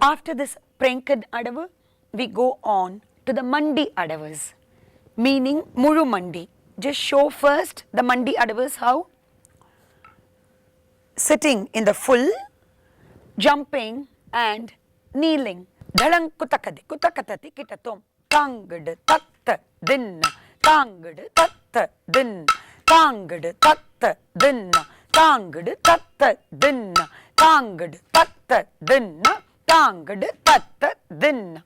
After this Prankad Adavu, we go on to the Mandi Adavus, meaning Muru Mandi. Just show first the Mandi Adavus how? Sitting in the full, jumping and kneeling. Dhalang kutakadi kutakatati kitatum. Tangad tatta dinna. Tangad tatta dinna. Tangad tatta dinna. Tangad tatta dinna. Tangad tatta dinna. Tangad tatta dinna.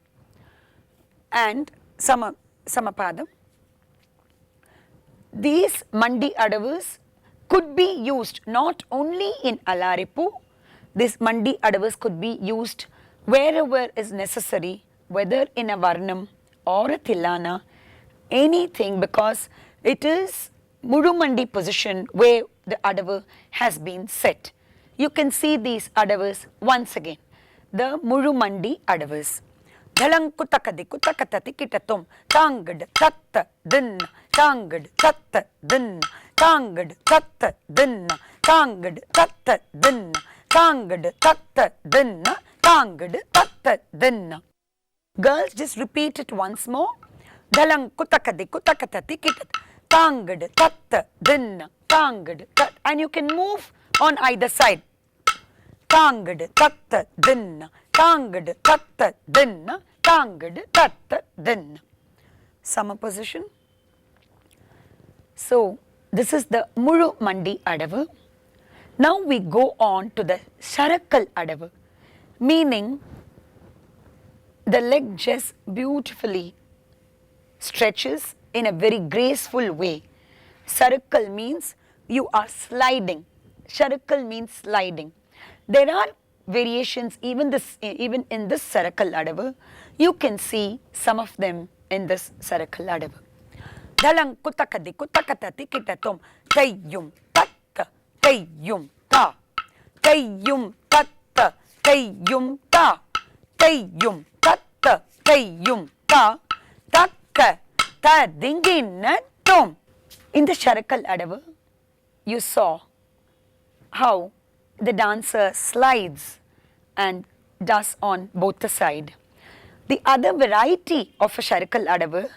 And Samapadam. These Mandi Adavus could be used not only in Alaripu, this Mandi Adavus could be used wherever is necessary, whether in a Varnam or a Tilana, anything, because it is Muru Mandi position where the Adavu has been set. You can see these Adavus once again, the Muru Mandi Adavus. Dhalang kutakadi kutakatati kitatum. Tangad tatta dinna. Tangad tatta dinna. Tangad tatta dinna. Tangad tatta dinna. Tangad tatta dinna. Tangad tatta dinna. Girls, just repeat it once more. Dhalang kutakadi kutakatati kitat. Tangad tatta dinna. Tangad tat. And you can move on either side. Tangad tatta dinna. Tangad tatta dinna. Tangad tatta dinna. Sama position. So, this is the Muru Mandi Adavu. Now we go on to the Sarukkal Adavu, meaning the leg just beautifully stretches in a very graceful way. Sarukkal means you are sliding. Sarukkal means sliding. There are variations even in this Sarukkal Adavu. You can see some of them in this Sarukkal Adavu. Dhalang kutakadi kutakatati kitatum. Tayyum tatta tayyum ta. Tayyum tatta tayyum ta. Tayyum tatta tayyum ta. Takka ta dinginatum. In the Sarukkal Adavu, you saw how the dancer slides and does on both the side. The other variety of a Sarukkal Adavu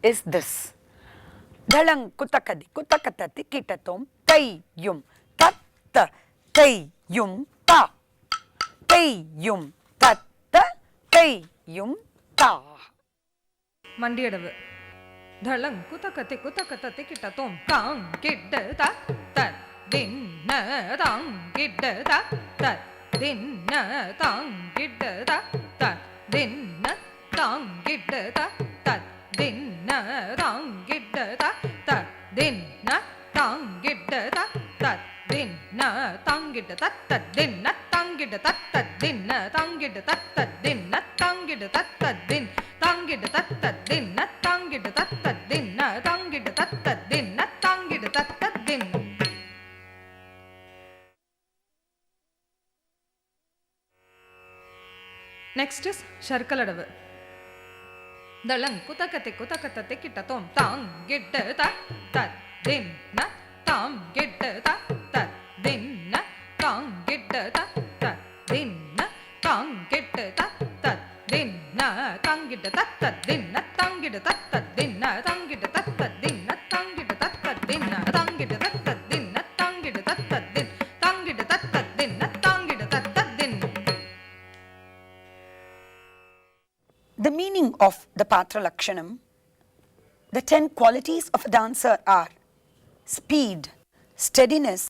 is this. Dhalang kutakadi kutakatati kitatum. Tayyum tatta tayyum ta. Tayyum tatta tayyum ta. Mandi Adavu. Dhalang kutakati kutakatati kitatum. Tang kidda ta tat dinna tang kidda ta tat dinna tang kidda ta tat dinna tang kidda ta tat dinna tang kidda ta tat dinna tang kidda ta tat dinna tang kidda ta tat dinna tang kidda ta tat dinna tang kidda ta tat dinna tang kidda ta tat din tang kidda ta tat dinna tang kidda ta tat dinna tang kidda ta tat dinna tang kidda ta tat din. Next is Srekala Bharath. Dhalang kutakati kutakatati kitatum. Tang gidda ta tat dinna tam gidda ta tat dinna tang gidda ta tat dinna tang gidda ta tat dinna tang gidda ta tat dinna tang gidda ta tat dinna tang gidda ta tat dinna tang gidda ta tat dinna tang gidda ta tat dinna tang gidda ta tat din tang gidda ta tat dinna tang gidda ta tat din. The meaning of the Patra Lakshanam, the 10 qualities of a dancer are speed, steadiness,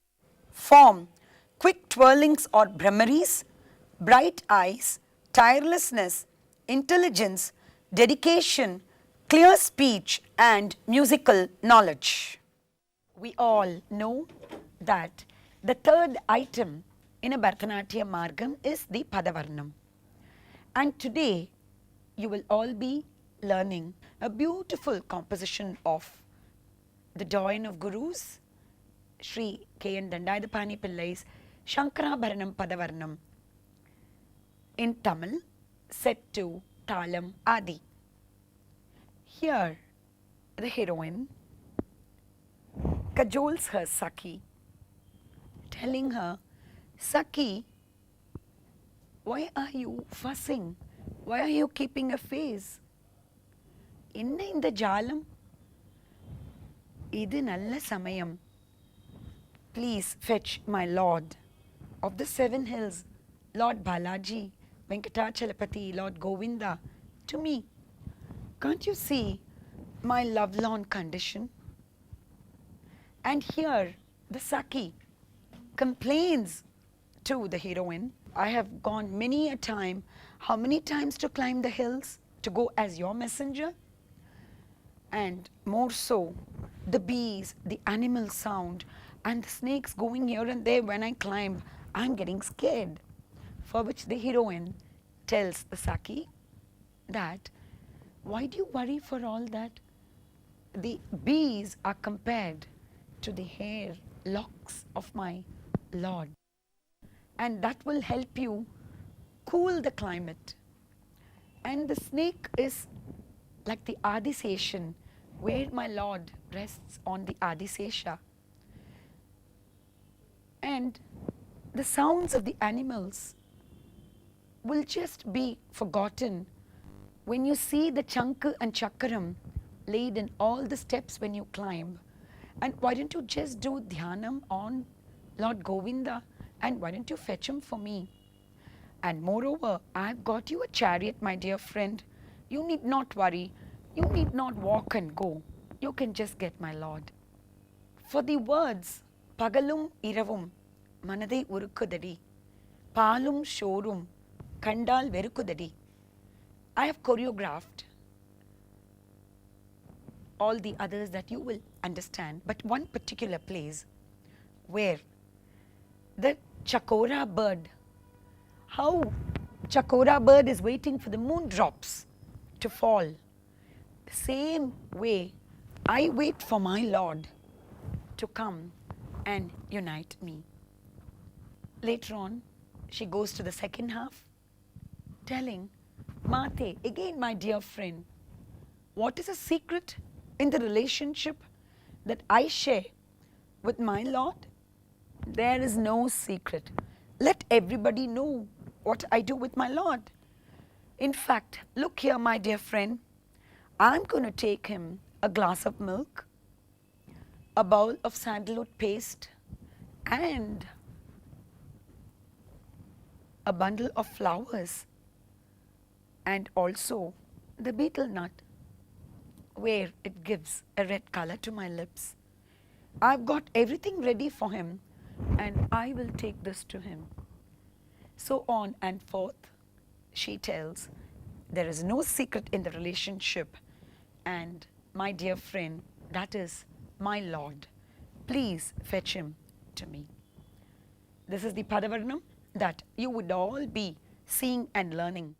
form, quick twirlings or brahmaries, bright eyes, tirelessness, intelligence, dedication, clear speech and musical knowledge. We all know that the third item in a Bharatanatyam margam is the Padavarnam. And today you will all be learning a beautiful composition of the doyen of Gurus, Sri K.N. Dandayadapani Pillai's Shankarabharanam Padavarnam in Tamil, set to Talam Adi. Here the heroine cajoles her Saki, telling her, Saki, why are you fussing? Why are you keeping a face? Inna inda jalam? Idu nalla samayam. Please fetch my Lord of the seven hills, Lord Balaji, Venkatachalapati, Lord Govinda, to me. Can't you see my lovelorn condition? And here the Saki complains to the heroine, I have gone many a time. How many times to climb the hills to go as your messenger? And more so, the bees, the animal sound, and the snakes going here and there when I climb, I'm getting scared. For which the heroine tells the Saki that, why do you worry for all that? The bees are compared to the hair locks of my Lord. And that will help you cool the climate. And the snake is like the Adiseshan, where my Lord rests on the Adisesha. And the sounds of the animals will just be forgotten when you see the chanku and chakram laid in all the steps when you climb. And why don't you just do dhyanam on Lord Govinda, and why don't you fetch him for me? And moreover, I've got you a chariot, my dear friend. You need not worry. You need not walk and go. You can just get my Lord. For the words, Pagalum iravum, manadai urukudadi, Palum shorum, Kandal verukudadi. I have choreographed all the others that you will understand, but one particular place where the Chakora bird, how Chakora bird is waiting for the moon drops to fall. The same way I wait for my Lord to come and unite me. Later on, she goes to the second half, telling, Mate, again my dear friend, what is a secret in the relationship that I share with my Lord? There is no secret. Let everybody know what I do with my Lord. In fact, look here, my dear friend, I'm going to take him a glass of milk, a bowl of sandalwood paste, and a bundle of flowers, and also the betel nut, where it gives a red color to my lips. I've got everything ready for him, and I will take this to him. So on and forth, she tells, there is no secret in the relationship, and my dear friend, that is my Lord. Please fetch him to me. This is the Padavarnam that you would all be seeing and learning.